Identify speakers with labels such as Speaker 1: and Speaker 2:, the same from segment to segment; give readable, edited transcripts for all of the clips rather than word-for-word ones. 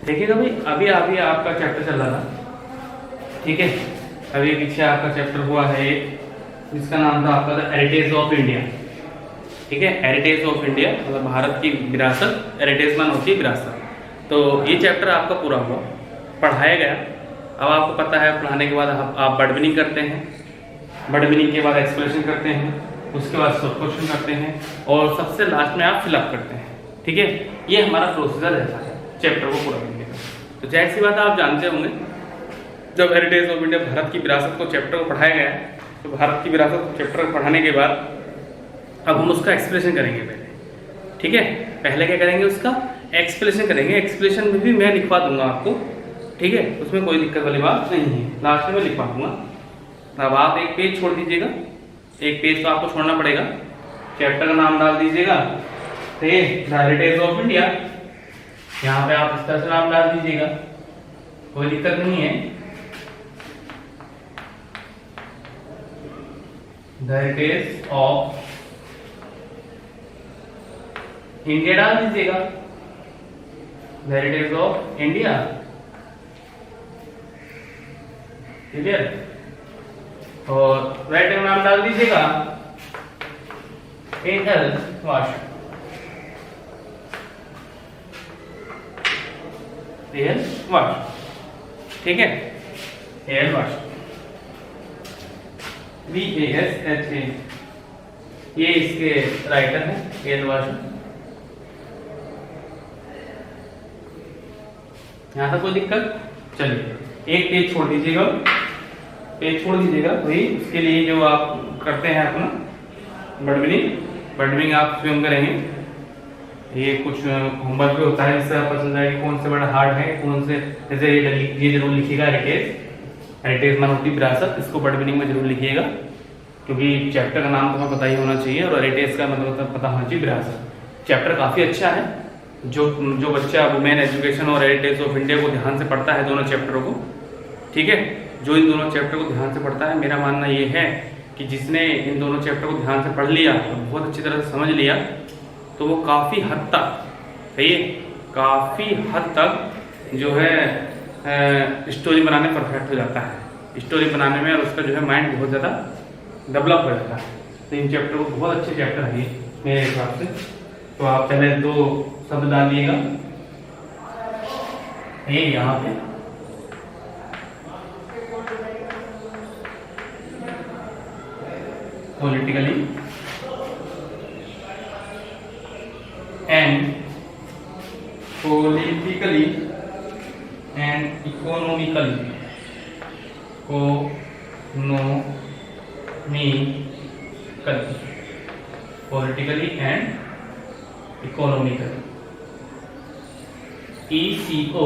Speaker 1: देखिएगा भाई, अभी अभी आपका चैप्टर चल रहा था, ठीक है। अभी पीछे आपका चैप्टर हुआ है एक, जिसका नाम था आपका हेरिटेज ऑफ इंडिया, ठीक है। हेरिटेज ऑफ इंडिया मतलब भारत की विरासत, हेरिटेज मान होती है विरासत। तो ये चैप्टर आपका पूरा हुआ, पढ़ाया गया। अब आपको पता है पढ़ाने के बाद आप वर्ड मीनिंग करते हैं, वर्ड मीनिंग के बाद एक्सप्लेनेशन करते हैं, उसके बाद सब क्वेश्चन करते हैं और सबसे लास्ट में आप फिलअप करते हैं, ठीक है। ये हमारा प्रोसीजर रहता है चैप्टर को पूरा करने का। तो जाहिर सी बात आप जानते होंगे, जब हेरिटेज ऑफ इंडिया भारत की विरासत को चैप्टर को पढ़ाया गया है, तो भारत की विरासत को चैप्टर को पढ़ाने के बाद अब हम उसका एक्सप्लेनेशन करेंगे पहले, ठीक है। पहले क्या करेंगे, उसका एक्सप्लेनेशन करेंगे। एक्सप्लेनेशन में भी मैं लिखवा दूंगा आपको, ठीक है, उसमें कोई दिक्कत वाली बात नहीं है, लास्ट में मैं लिखवा दूंगा। अब आप एक पेज छोड़ दीजिएगा, एक पेज तो आपको छोड़ना पड़ेगा। चैप्टर का नाम डाल दीजिएगा हेरिटेज ऑफ इंडिया, यहाँ पे आप इस तरह से नाम डाल दीजिएगा, कोई दिक्कत नहीं है। हेरिटेज ऑफ इंडिया डाल दीजिएगा, हेरिटेज ऑफ इंडिया, क्लियर। और राइट नाम डाल दीजिएगा एयर वाश, एयर वाश, ठीक है, एयर वाश, VASHA, ये इसके राइटर हैं, एयर वाश। यहाँ तक कोई दिक्कत? चलिए एक पेज छोड़ दीजिएगा, पेज छोड़ दीजिएगा। वही उसके लिए जो आप करते हैं अपना वर्ड मीनिंग आप स्वयं करेंगे। ये कुछ होमवर्क भी होता है, जिससे आप पता चल जाएगा कौन से वर्ड हार्ड है, कौन से, जैसे ये जरूर लिखिएगा हेरिटेज मान होती विरासत, इसको वर्ड मीनिंग में जरूर लिखिएगा, क्योंकि चैप्टर का नाम तो पता ही होना चाहिए और हेरिटेज का मतलब पता होना चाहिए विरासत। चैप्टर काफी अच्छा है, जो बच्चा वुमेन एजुकेशन और हेरिटेज ऑफ इंडिया को ध्यान से पढ़ता है, दोनों चैप्टरों को, ठीक है, जो इन दोनों चैप्टर को ध्यान से पढ़ता है, मेरा मानना ये है कि जिसने इन दोनों चैप्टर को ध्यान से पढ़ लिया और बहुत अच्छी तरह से समझ लिया, तो वो काफ़ी हद तक, सही है, काफ़ी हद तक जो है स्टोरी बनाने परफेक्ट हो जाता है, स्टोरी बनाने में, और उसका जो है माइंड बहुत ज़्यादा डेवलप हो जाता है। तो इन चैप्टर को बहुत अच्छे चैप्टर है मेरे हिसाब से। तो आप पहले 2 शब्द डालिएगा, ये यहाँ पे politically and economically, politically and economically, ECONOMICICA,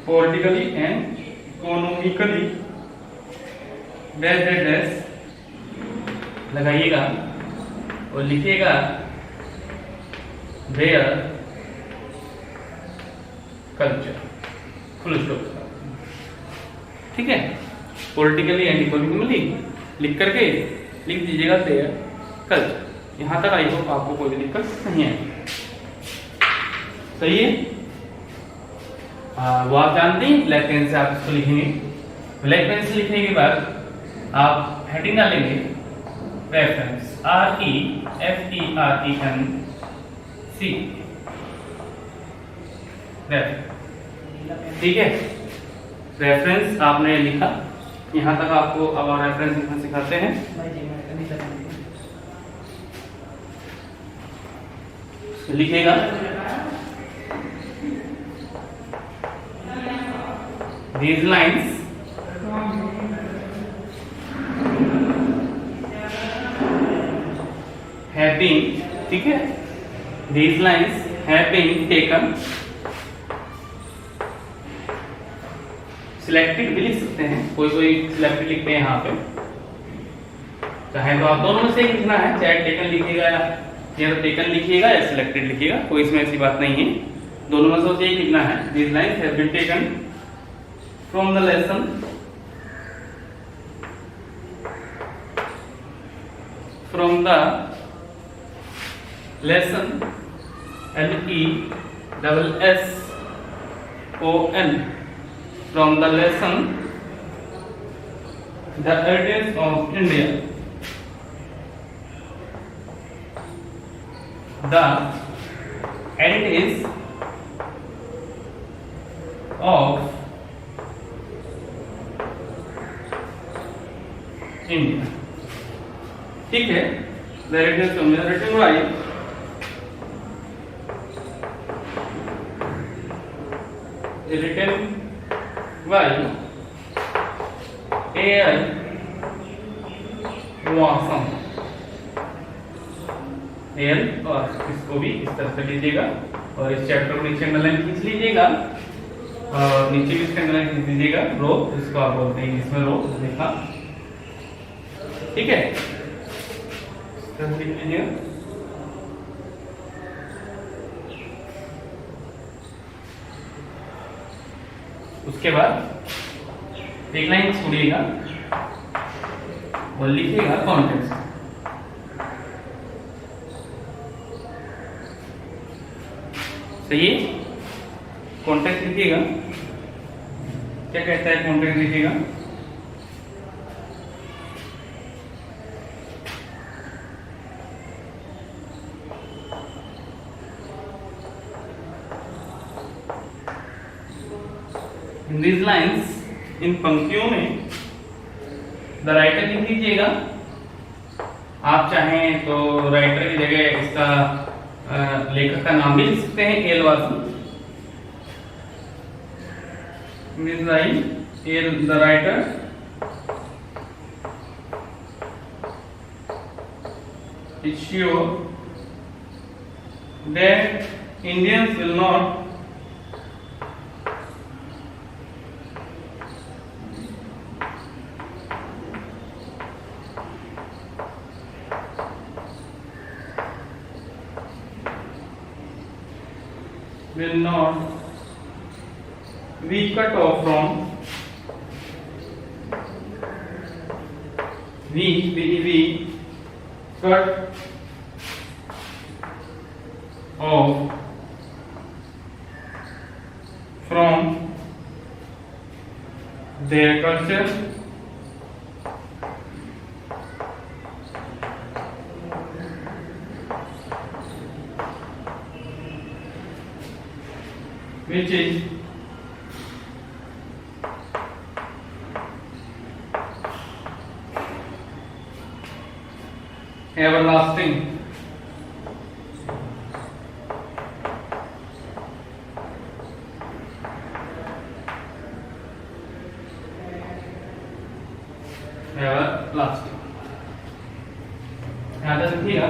Speaker 1: politically and economically dash लगाइएगा और लिखिएगा देयर कल्चर, फुल स्टॉप, ठीक है। पॉलिटिकली एंड इकोनॉमिकली लिख करके लिख दीजिएगा देयर कल्चर। यहाँ तक आई होप आपको कोई दिक्कत नहीं है, सही है। वो आप जानते हैं ब्लैक पेन से आप इसको लिखेंगे। ब्लैक पेन से लिखने के बाद आप हेडिंग डालेंगे रेफरेंस, REFERENC, ठीक है। रेफरेंस आपने लिखा, यहाँ तक आपको अब रेफरेंस लिखना सिखाते हैं। लिखिएगा these lines have been, ठीक है, these lines have been taken, selected भी लिख सकते हैं, कोई सिलेक्टेड लिखते हैं यहाँ पे, चाहे तो आप दोनों में से एक लिखना है, चाहे टेकन लिखिएगा या तो टेकन लिखिएगा या सिलेक्टेड लिखिएगा, कोई इसमें ऐसी बात नहीं है, दोनों में से एक लिखना है। these lines have been taken from the lesson from the lesson, LESSON, from the lesson The Heritage of India. The heritage of India. ठीक है, the heritage of India written by A.I. Vaasam. L और इसको भी इस तरह से लीजिएगा और इस चैप्टर को नीचे अंडरलाइन खींच लीजिएगा और नीचे भी इसका अंडरलाइन खींच लीजिएगा। रो इसको आप बोलते हैं इसमें रो लिखा, ठीक है, लिख लीजिएगा। उसके बाद एक लाइन छोड़िएगा और लिखिएगा कॉन्टेक्स्ट। सही है, कॉन्टेक्स्ट लिखिएगा। क्या कहता है कॉन्टेक्स्ट लिखिएगा? In these lines, इन पंक्तियों में द राइटर लिख लीजिएगा। आप चाहें तो राइटर की जगह इसका लेखक का नाम भी लिख सकते हैं, L Vaasam. The writer is sure that Indians will not be cut off from cut off from their culture which is everlasting. Everlasting. यहाँ तक लिखिएगा।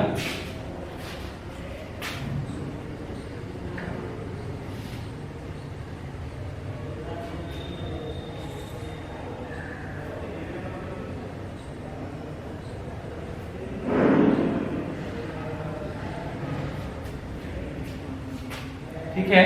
Speaker 1: ठीक है,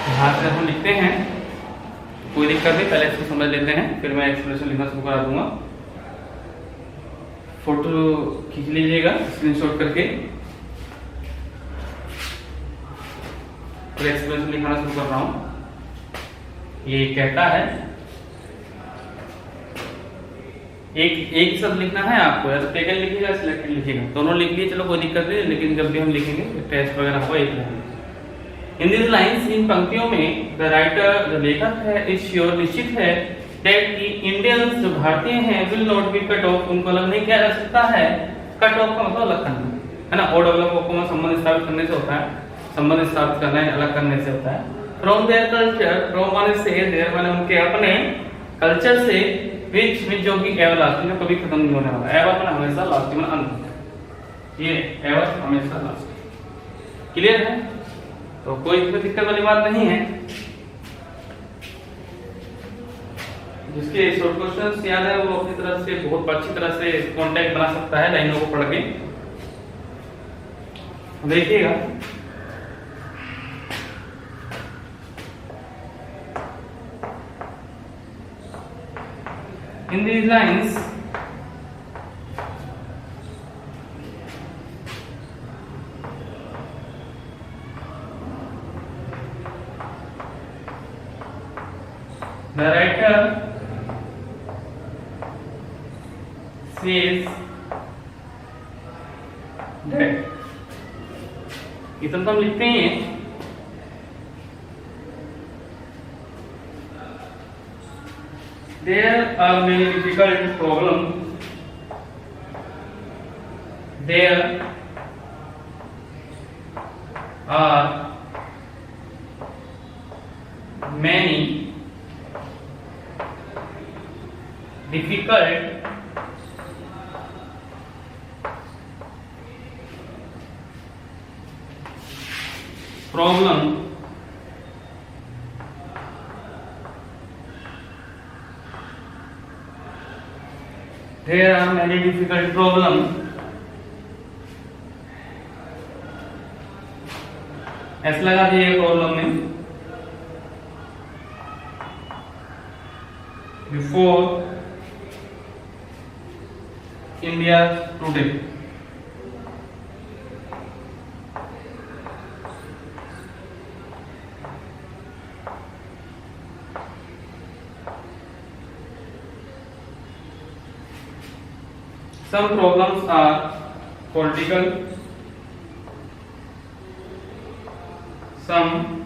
Speaker 1: यहाँ से हम लिखते हैं, कोई दिक्कत नहीं, पहले इसको समझ लेते हैं फिर मैं एक्सप्रेशन लिखना शुरू करा दूंगा। फोटो खींच लीजिएगा स्क्रीनशॉट करके, फिर एक्सप्रेशन लिखना शुरू कर रहा हूँ। ये कहता है, एक शब्द लिखना है आपको, या तो टेकन लिखिएगा सिलेक्टेड लिखिएगा, दोनों लिख लिए चलो कोई दिक्कत नहीं, लेकिन जब भी हम लिखेंगे टेस्ट वगैरह होगा एक लिखेंगे। इन दिस लाइन्स, इन पंक्तियों में द राइटर जो लेखक है इज श्योर निश्चित है दैट कि इंडियंस जो भारतीय हैं will not be cut off, उनको अलग नहीं किया जा सकता है। कट ऑफ का मतलब अलग करना है ना, और डेवलप को संबंध स्थापित करने से होता है, संबंध स्थापित करना है अलग करने से होता है। फ्रॉम देयर कल्चर, फ्रॉम माने से, देयर माने उनके अपने कल्चर से, विच में जो कि एवरलास्टिंग जो कभी खत्म नहीं होने वाला, एवर माने हमेशा, लास्टिंग माने अंत, ये एवर हमेशा लास्ट। क्लियर है? तो कोई इसमें दिक्कत वाली बात नहीं है। जिसके शॉर्ट क्वेश्चंस याद है वो अपनी तरफ से बहुत अच्छी तरह से कांटेक्ट बना सकता है लाइनों को पढ़ के। देखिएगा, in these lines the writer says that, इतना तो हम लिखते ही हैं, there are many difficult problems, there are many difficult problem there are many difficult problems, ऐसा लगा दिए प्रॉब्लम में, before India today, some problems are political, some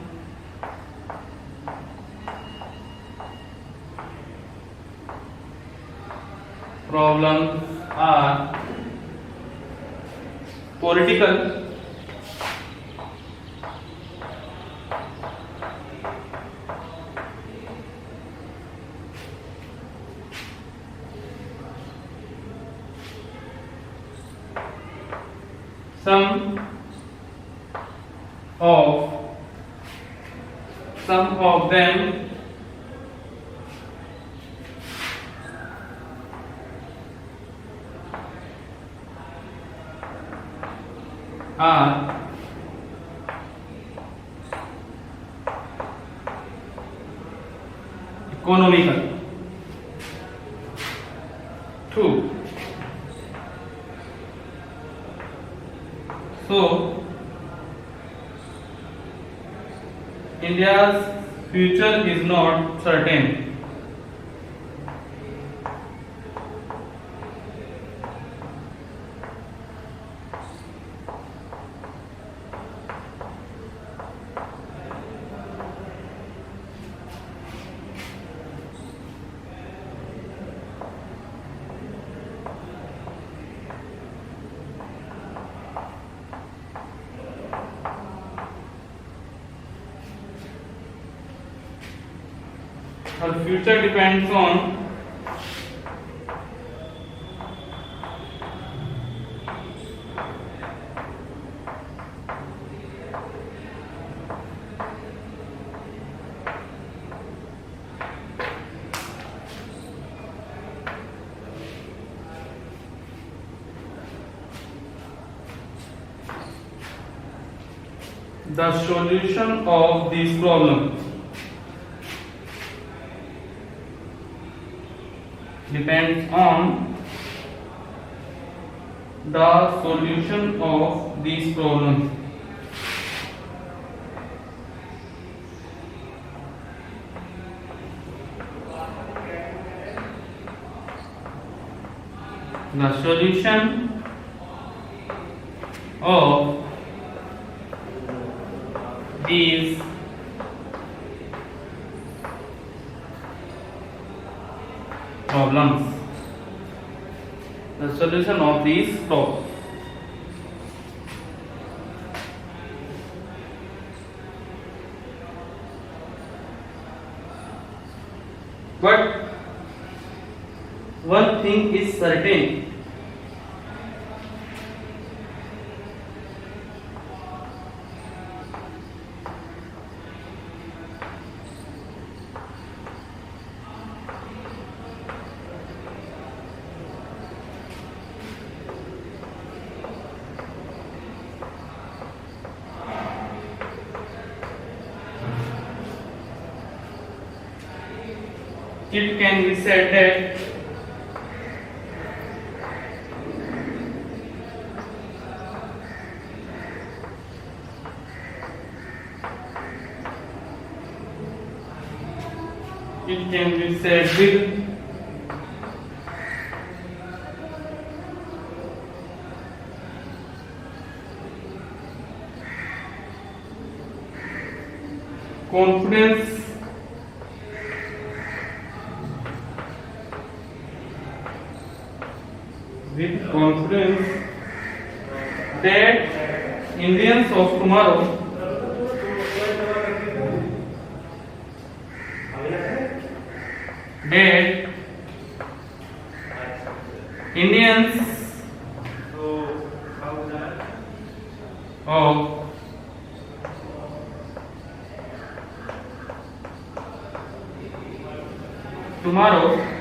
Speaker 1: problems are political, some of them are economical. 2. So India's future is not certain. Our future depends on the solution of this problem. Depends on the solution of these problems. The solution of these problems. The solution of these problems. But one thing is certain. It can be said that with confidence that Indians of tomorrow of tomorrow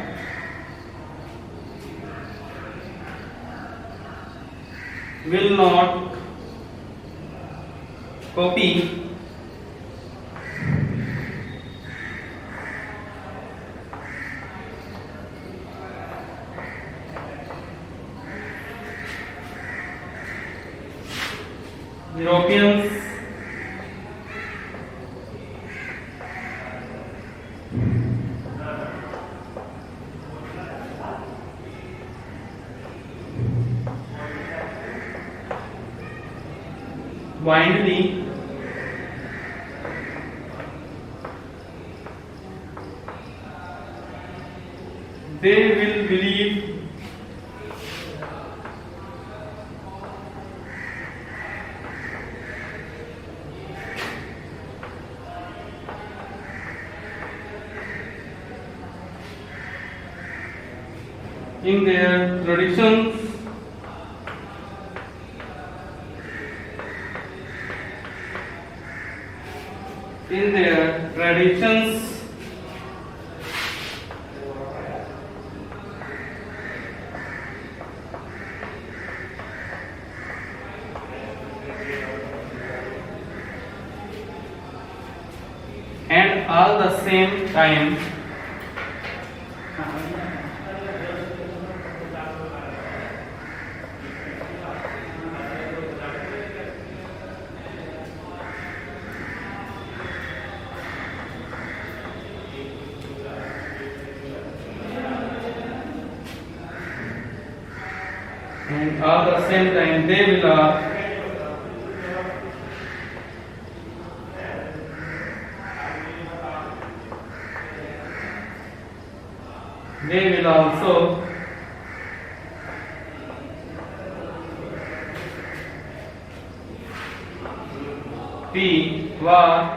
Speaker 1: will not copy Europeans blindly they will believe in their traditions and all the same time they will also be war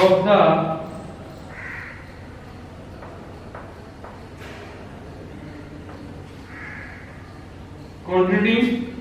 Speaker 1: of the quantity